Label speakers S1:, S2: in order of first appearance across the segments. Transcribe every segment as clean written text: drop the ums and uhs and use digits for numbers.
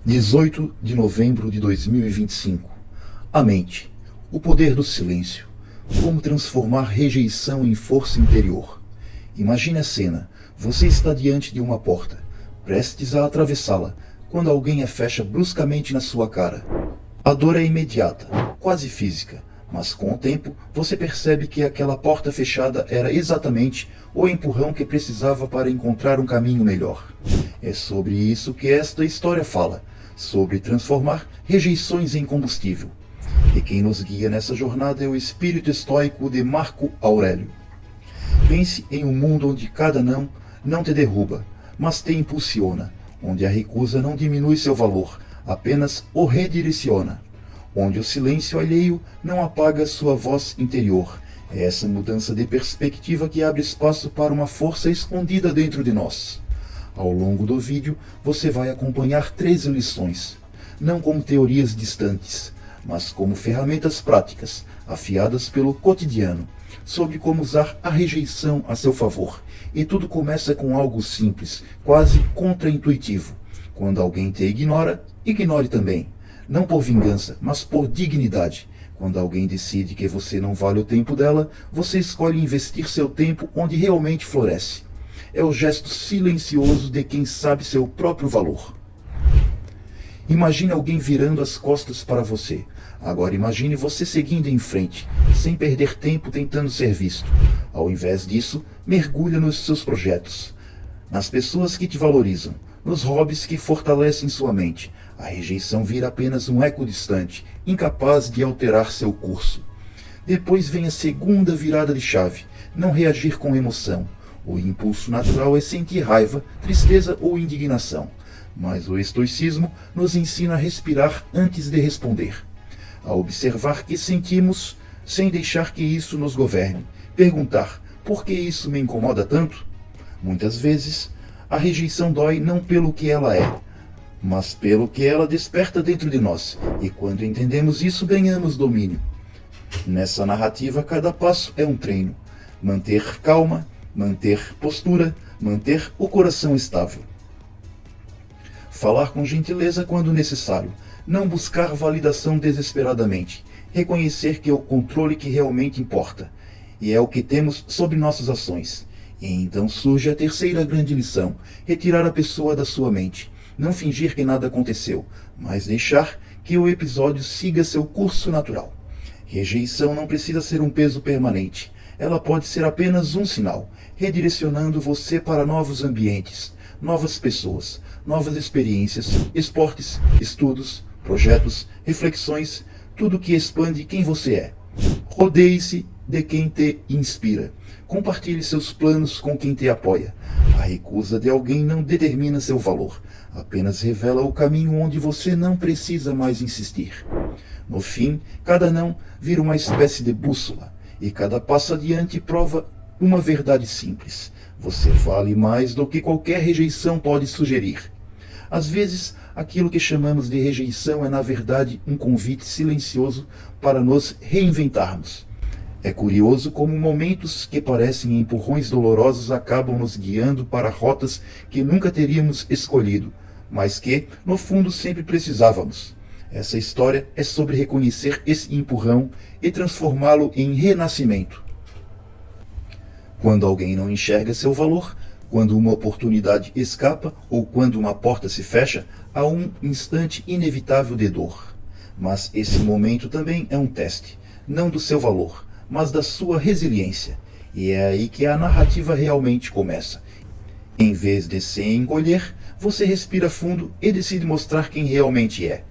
S1: 18 de novembro de 2025. A mente. O poder do silêncio. Como transformar rejeição em força interior. Imagine a cena. Você está diante de uma porta, prestes a atravessá-la, quando alguém a fecha bruscamente na sua cara. A dor é imediata, quase física, mas com o tempo você percebe que aquela porta fechada era exatamente o empurrão que precisava para encontrar um caminho melhor. É sobre isso que esta história fala, sobre transformar rejeições em combustível. E quem nos guia nessa jornada é o espírito estoico de Marco Aurélio. Pense em um mundo onde cada não te derruba, mas te impulsiona, onde a recusa não diminui seu valor, apenas o redireciona, onde o silêncio alheio não apaga sua voz interior. É essa mudança de perspectiva que abre espaço para uma força escondida dentro de nós. Ao longo do vídeo, você vai acompanhar 13 lições, não como teorias distantes, mas como ferramentas práticas, afiadas pelo cotidiano, sobre como usar a rejeição a seu favor. E tudo começa com algo simples, quase contraintuitivo. Quando alguém te ignora, ignore também. Não por vingança, mas por dignidade. Quando alguém decide que você não vale o tempo dela, você escolhe investir seu tempo onde realmente floresce. É o gesto silencioso de quem sabe seu próprio valor. Imagine alguém virando as costas para você. Agora imagine você seguindo em frente, sem perder tempo tentando ser visto. Ao invés disso, mergulha nos seus projetos, nas pessoas que te valorizam, nos hobbies que fortalecem sua mente. A rejeição vira apenas um eco distante, incapaz de alterar seu curso. Depois vem a segunda virada de chave, não reagir com emoção. O impulso natural é sentir raiva, tristeza ou indignação. Mas o estoicismo nos ensina a respirar antes de responder, a observar que sentimos sem deixar que isso nos governe, perguntar: por que isso me incomoda tanto? Muitas vezes, a rejeição dói não pelo que ela é, mas pelo que ela desperta dentro de nós, e quando entendemos isso, ganhamos domínio. Nessa narrativa, cada passo é um treino. Manter calma, manter postura, manter o coração estável. Falar com gentileza quando necessário, não buscar validação desesperadamente, reconhecer que é o controle que realmente importa, e é o que temos sobre nossas ações. E então surge a terceira grande lição: retirar a pessoa da sua mente, não fingir que nada aconteceu, mas deixar que o episódio siga seu curso natural. Rejeição não precisa ser um peso permanente, ela pode ser apenas um sinal, redirecionando você para novos ambientes, novas pessoas, novas experiências, esportes, estudos, projetos, reflexões, tudo que expande quem você é. Rodeie-se de quem te inspira. Compartilhe seus planos com quem te apoia. A recusa de alguém não determina seu valor, apenas revela o caminho onde você não precisa mais insistir. No fim, cada não vira uma espécie de bússola, e cada passo adiante prova uma verdade simples: você vale mais do que qualquer rejeição pode sugerir. Às vezes, aquilo que chamamos de rejeição é na verdade um convite silencioso para nos reinventarmos. É curioso como momentos que parecem empurrões dolorosos acabam nos guiando para rotas que nunca teríamos escolhido, mas que, no fundo, sempre precisávamos. Essa história é sobre reconhecer esse empurrão e transformá-lo em renascimento. Quando alguém não enxerga seu valor, quando uma oportunidade escapa ou quando uma porta se fecha, há um instante inevitável de dor. Mas esse momento também é um teste, não do seu valor, mas da sua resiliência. E é aí que a narrativa realmente começa. Em vez de se encolher, você respira fundo e decide mostrar quem realmente é.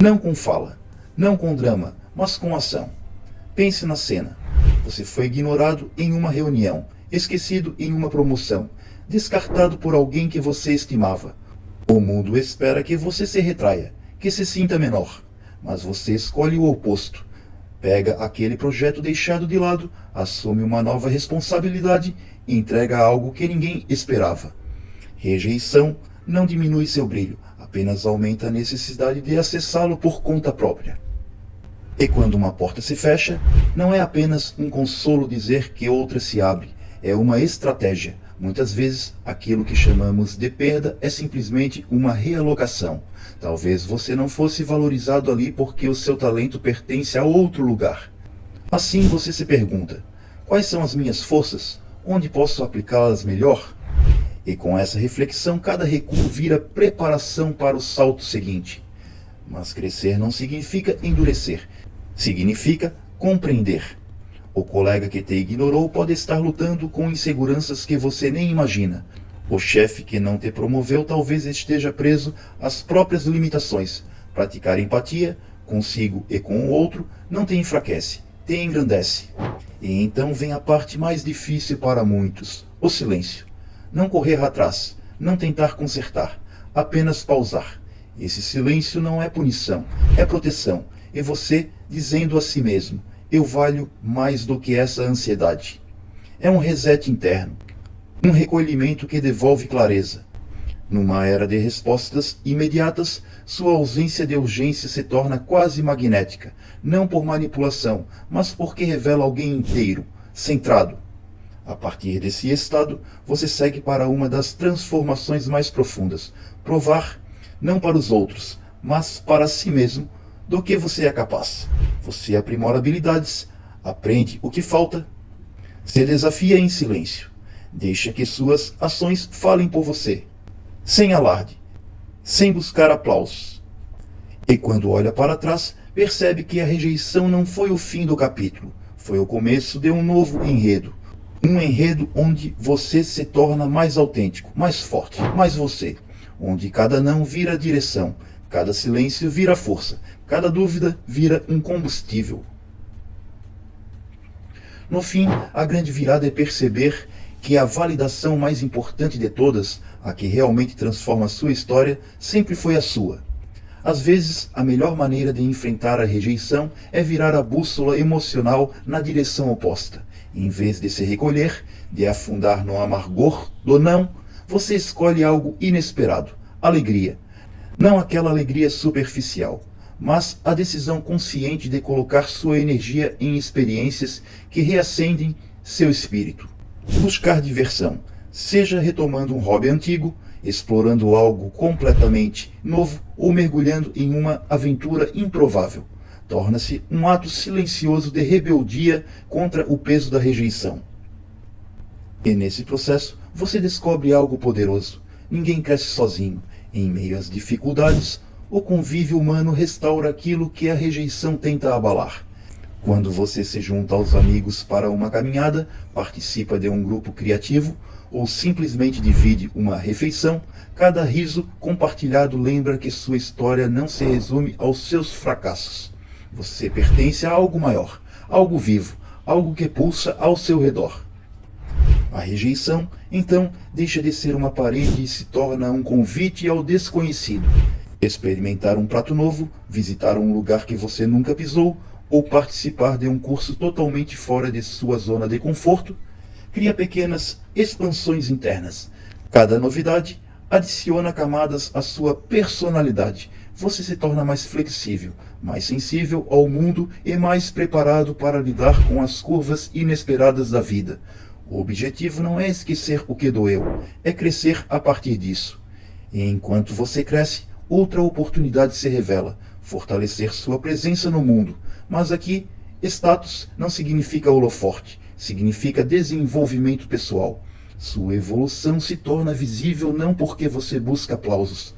S1: Não com fala, não com drama, mas com ação. Pense na cena. Você foi ignorado em uma reunião, esquecido em uma promoção, descartado por alguém que você estimava. O mundo espera que você se retraia, que se sinta menor, mas você escolhe o oposto. Pega aquele projeto deixado de lado, assume uma nova responsabilidade e entrega algo que ninguém esperava. Rejeição não diminui seu brilho, apenas aumenta a necessidade de acessá-lo por conta própria. E quando uma porta se fecha, não é apenas um consolo dizer que outra se abre, é uma estratégia, Muitas vezes, aquilo que chamamos de perda é simplesmente uma realocação. Talvez você não fosse valorizado ali porque o seu talento pertence a outro lugar. Assim você se pergunta: quais são as minhas forças? Onde posso aplicá-las melhor? E com essa reflexão, cada recuo vira preparação para o salto seguinte. Mas crescer não significa endurecer, significa compreender. O colega que te ignorou pode estar lutando com inseguranças que você nem imagina. O chefe que não te promoveu talvez esteja preso às próprias limitações. Praticar empatia, consigo e com o outro, não te enfraquece, te engrandece. E então vem a parte mais difícil para muitos: o silêncio. Não correr atrás, não tentar consertar, apenas pausar. Esse silêncio não é punição, é proteção. E você dizendo a si mesmo: eu valho mais do que essa ansiedade. É um reset interno, um recolhimento que devolve clareza. Numa era de respostas imediatas, sua ausência de urgência se torna quase magnética, não por manipulação, mas porque revela alguém inteiro, centrado. A partir desse estado, você segue para uma das transformações mais profundas: provar, não para os outros, mas para si mesmo, do que você é capaz. Você aprimora habilidades, aprende o que falta, se desafia em silêncio. Deixa que suas ações falem por você, sem alarde, sem buscar aplausos. E quando olha para trás, percebe que a rejeição não foi o fim do capítulo, foi o começo de um novo enredo. Um enredo onde você se torna mais autêntico, mais forte, mais você. Onde cada não vira direção, cada silêncio vira força, cada dúvida vira um combustível. No fim, a grande virada é perceber que a validação mais importante de todas, a que realmente transforma a sua história, sempre foi a sua. Às vezes, a melhor maneira de enfrentar a rejeição é virar a bússola emocional na direção oposta. Em vez de se recolher, de afundar no amargor do não, você escolhe algo inesperado: alegria. Não aquela alegria superficial, mas a decisão consciente de colocar sua energia em experiências que reacendem seu espírito. Buscar diversão, seja retomando um hobby antigo, explorando algo completamente novo ou mergulhando em uma aventura improvável. Torna-se um ato silencioso de rebeldia contra o peso da rejeição. E nesse processo, você descobre algo poderoso. Ninguém cresce sozinho. Em meio às dificuldades, o convívio humano restaura aquilo que a rejeição tenta abalar. Quando você se junta aos amigos para uma caminhada, participa de um grupo criativo ou simplesmente divide uma refeição, cada riso compartilhado lembra que sua história não se resume aos seus fracassos. Você pertence a algo maior, algo vivo, algo que pulsa ao seu redor. A rejeição, então, deixa de ser uma parede e se torna um convite ao desconhecido. Experimentar um prato novo, visitar um lugar que você nunca pisou, ou participar de um curso totalmente fora de sua zona de conforto, cria pequenas expansões internas. Cada novidade adiciona camadas à sua personalidade. Você se torna mais flexível, mais sensível ao mundo e mais preparado para lidar com as curvas inesperadas da vida. O objetivo não é esquecer o que doeu, é crescer a partir disso. E enquanto você cresce, outra oportunidade se revela: fortalecer sua presença no mundo. Mas aqui, status não significa holoforte, significa desenvolvimento pessoal. Sua evolução se torna visível não porque você busca aplausos,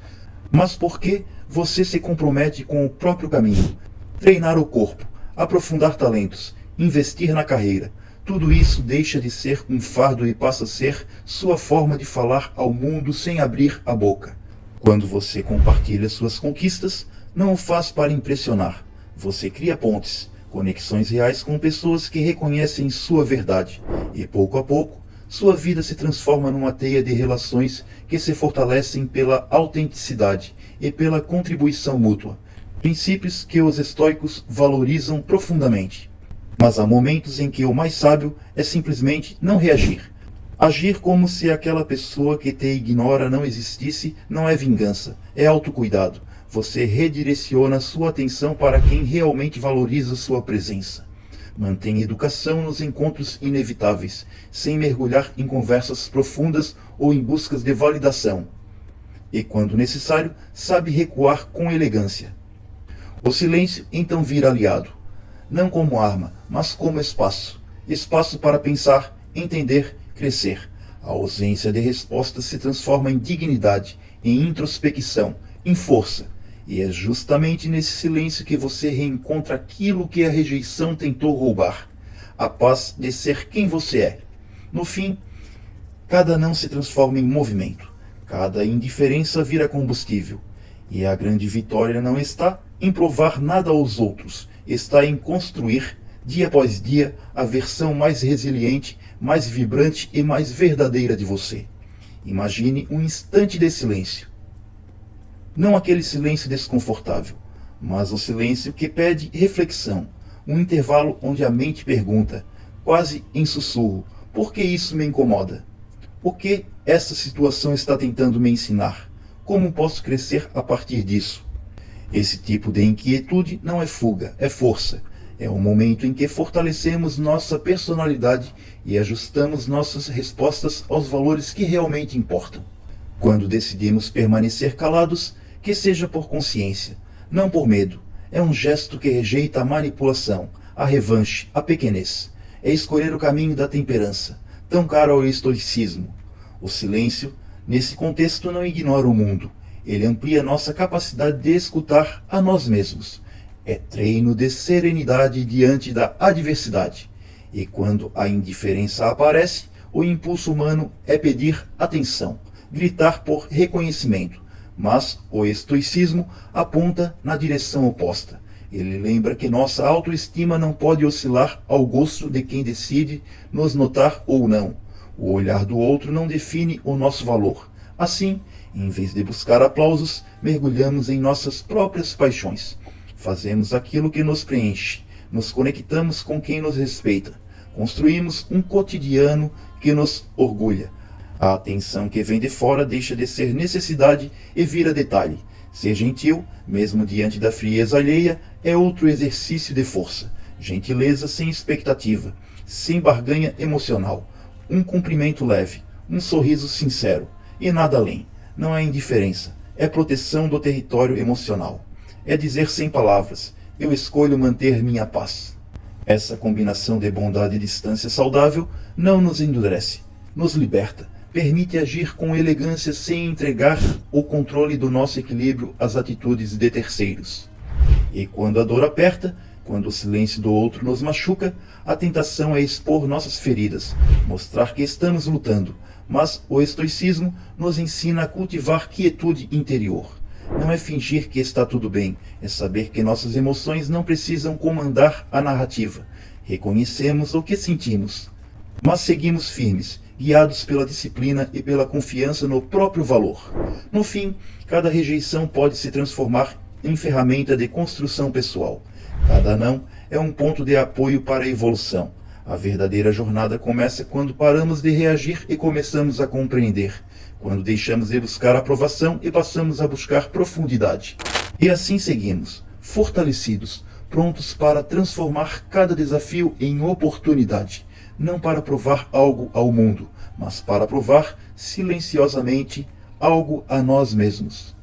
S1: mas porque você se compromete com o próprio caminho. Treinar o corpo, aprofundar talentos, investir na carreira. Tudo isso deixa de ser um fardo e passa a ser sua forma de falar ao mundo sem abrir a boca. Quando você compartilha suas conquistas, não o faz para impressionar. Você cria pontes, conexões reais com pessoas que reconhecem sua verdade. E pouco a pouco, sua vida se transforma numa teia de relações que se fortalecem pela autenticidade e pela contribuição mútua. Princípios que os estoicos valorizam profundamente. Mas há momentos em que o mais sábio é simplesmente não reagir. Agir como se aquela pessoa que te ignora não existisse não é vingança, é autocuidado. Você redireciona sua atenção para quem realmente valoriza sua presença. Mantém educação nos encontros inevitáveis, sem mergulhar em conversas profundas ou em buscas de validação. E, quando necessário, sabe recuar com elegância. O silêncio então vira aliado, não como arma, mas como espaço. Espaço para pensar, entender, crescer. A ausência de resposta se transforma em dignidade, em introspecção, em força. E é justamente nesse silêncio que você reencontra aquilo que a rejeição tentou roubar. A paz de ser quem você é. No fim, cada não se transforma em movimento. Cada indiferença vira combustível. E a grande vitória não está em provar nada aos outros. Está em construir, dia após dia, a versão mais resiliente, mais vibrante e mais verdadeira de você. Imagine um instante de silêncio. Não aquele silêncio desconfortável, mas o silêncio que pede reflexão, um intervalo onde a mente pergunta, quase em sussurro, por que isso me incomoda? O que essa situação está tentando me ensinar? Como posso crescer a partir disso? Esse tipo de inquietude não é fuga, é força. É o momento em que fortalecemos nossa personalidade e ajustamos nossas respostas aos valores que realmente importam. Quando decidimos permanecer calados, que seja por consciência, não por medo. É um gesto que rejeita a manipulação, a revanche, a pequenez. É escolher o caminho da temperança, tão caro ao estoicismo. O silêncio, nesse contexto, não ignora o mundo. Ele amplia nossa capacidade de escutar a nós mesmos. É treino de serenidade diante da adversidade. E quando a indiferença aparece, o impulso humano é pedir atenção, gritar por reconhecimento. Mas o estoicismo aponta na direção oposta. Ele lembra que nossa autoestima não pode oscilar ao gosto de quem decide nos notar ou não. O olhar do outro não define o nosso valor. Assim, em vez de buscar aplausos, mergulhamos em nossas próprias paixões. Fazemos aquilo que nos preenche, nos conectamos com quem nos respeita, construímos um cotidiano que nos orgulha. A atenção que vem de fora deixa de ser necessidade e vira detalhe. Ser gentil, mesmo diante da frieza alheia, é outro exercício de força. Gentileza sem expectativa, sem barganha emocional. Um cumprimento leve, um sorriso sincero e nada além. Não é indiferença, é proteção do território emocional. É dizer sem palavras, eu escolho manter minha paz. Essa combinação de bondade e distância saudável não nos endurece, nos liberta, permite agir com elegância sem entregar o controle do nosso equilíbrio às atitudes de terceiros. E quando a dor aperta, quando o silêncio do outro nos machuca, a tentação é expor nossas feridas, mostrar que estamos lutando, mas o estoicismo nos ensina a cultivar quietude interior. Não é fingir que está tudo bem, é saber que nossas emoções não precisam comandar a narrativa. Reconhecemos o que sentimos, mas seguimos firmes, guiados pela disciplina e pela confiança no próprio valor. No fim, cada rejeição pode se transformar em ferramenta de construção pessoal. Cada não é um ponto de apoio para a evolução. A verdadeira jornada começa quando paramos de reagir e começamos a compreender. Quando deixamos de buscar aprovação e passamos a buscar profundidade. E assim seguimos, fortalecidos, prontos para transformar cada desafio em oportunidade. Não para provar algo ao mundo, mas para provar silenciosamente algo a nós mesmos.